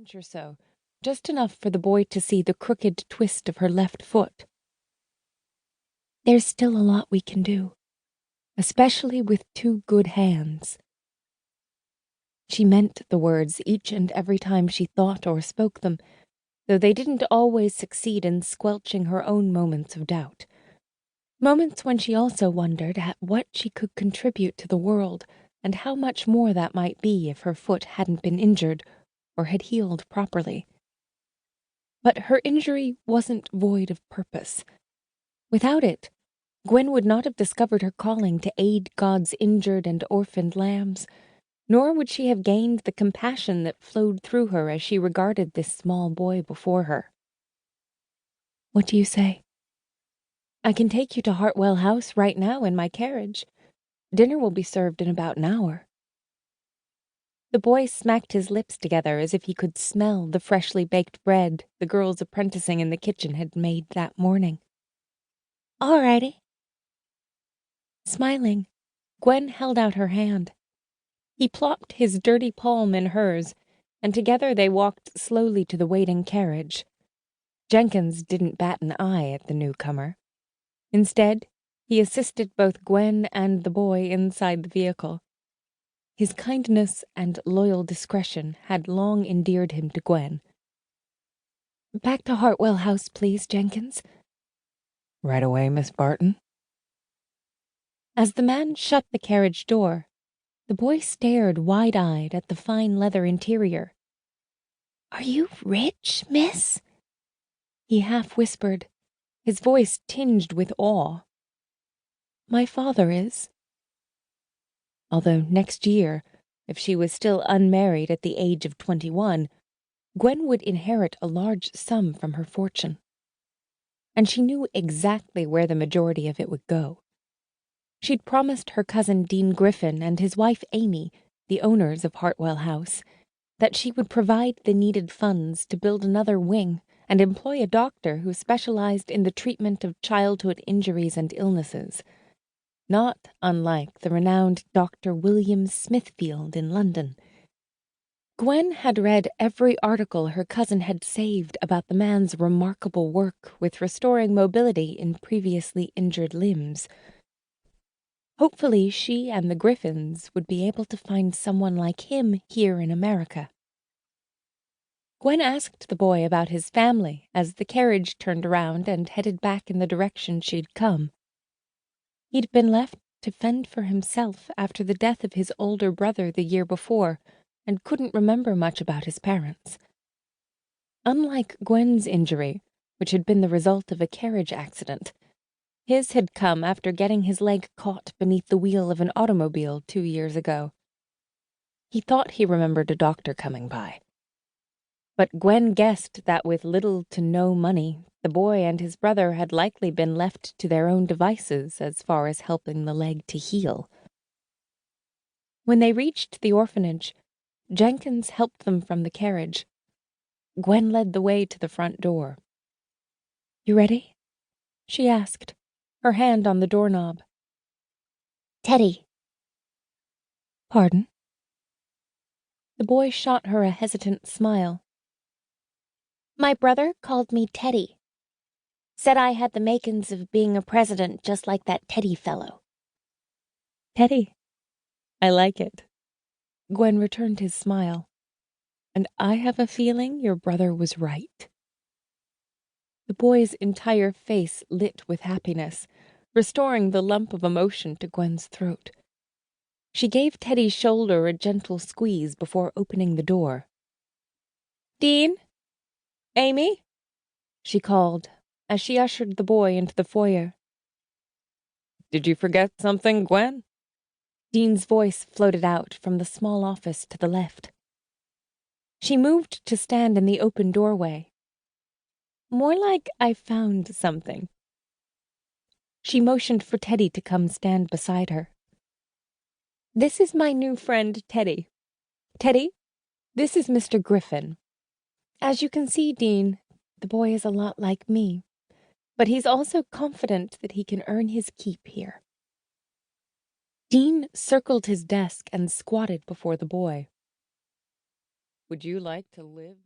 inch or so, just enough for the boy to see the crooked twist of her left foot. "There's still a lot we can do, especially with two good hands." She meant the words each and every time she thought or spoke them, though they didn't always succeed in squelching her own moments of doubt. Moments when she also wondered at what she could contribute to the world and how much more that might be if her foot hadn't been injured or had healed properly. But her injury wasn't void of purpose. Without it, Gwen would not have discovered her calling to aid God's injured and orphaned lambs, nor would she have gained the compassion that flowed through her as she regarded this small boy before her. "What do you say?" "I can take you to Hartwell House right now in my carriage. Dinner will be served in about an hour." The boy smacked his lips together as if he could smell the freshly baked bread the girls apprenticing in the kitchen had made that morning. "All righty." Smiling, Gwen held out her hand. He plopped his dirty palm in hers, and together they walked slowly to the waiting carriage. Jenkins didn't bat an eye at the newcomer. Instead, he assisted both Gwen and the boy inside the vehicle. His kindness and loyal discretion had long endeared him to Gwen. "Back to Hartwell House, please, Jenkins." "Right away, Miss Barton." As the man shut the carriage door, the boy stared wide-eyed at the fine leather interior. "Are you rich, miss?" he half whispered, his voice tinged with awe. "My father is." Although next year, if she was still unmarried at the age of 21, Gwen would inherit a large sum from her fortune. And she knew exactly where the majority of it would go. She'd promised her cousin Dean Griffin and his wife Amy, the owners of Hartwell House, that she would provide the needed funds to build another wing and employ a doctor who specialized in the treatment of childhood injuries and illnesses, not unlike the renowned Dr. William Smithfield in London. Gwen had read every article her cousin had saved about the man's remarkable work with restoring mobility in previously injured limbs. Hopefully she and the Griffins would be able to find someone like him here in America. Gwen asked the boy about his family as the carriage turned around and headed back in the direction she'd come. He'd been left to fend for himself after the death of his older brother the year before, and couldn't remember much about his parents. Unlike Gwen's injury, which had been the result of a carriage accident, his had come after getting his leg caught beneath the wheel of an automobile 2 years ago. He thought he remembered a doctor coming by. But Gwen guessed that with little to no money, the boy and his brother had likely been left to their own devices as far as helping the leg to heal. When they reached the orphanage, Jenkins helped them from the carriage. Gwen led the way to the front door. "You ready?" she asked, her hand on the doorknob. "Teddy." "Pardon?" The boy shot her a hesitant smile. "My brother called me Teddy. Said I had the makings of being a president just like that Teddy fellow." "Teddy. I like it." Gwen returned his smile. "And I have a feeling your brother was right." The boy's entire face lit with happiness, restoring the lump of emotion to Gwen's throat. She gave Teddy's shoulder a gentle squeeze before opening the door. "Dean? Amy?" she called as she ushered the boy into the foyer. "Did you forget something, Gwen?" Dean's voice floated out from the small office to the left. She moved to stand in the open doorway. "More like I found something." She motioned for Teddy to come stand beside her. "This is my new friend, Teddy. Teddy, this is Mr. Griffin. As you can see, Dean, the boy is a lot like me, but he's also confident that he can earn his keep here." Dean circled his desk and squatted before the boy. "Would you like to live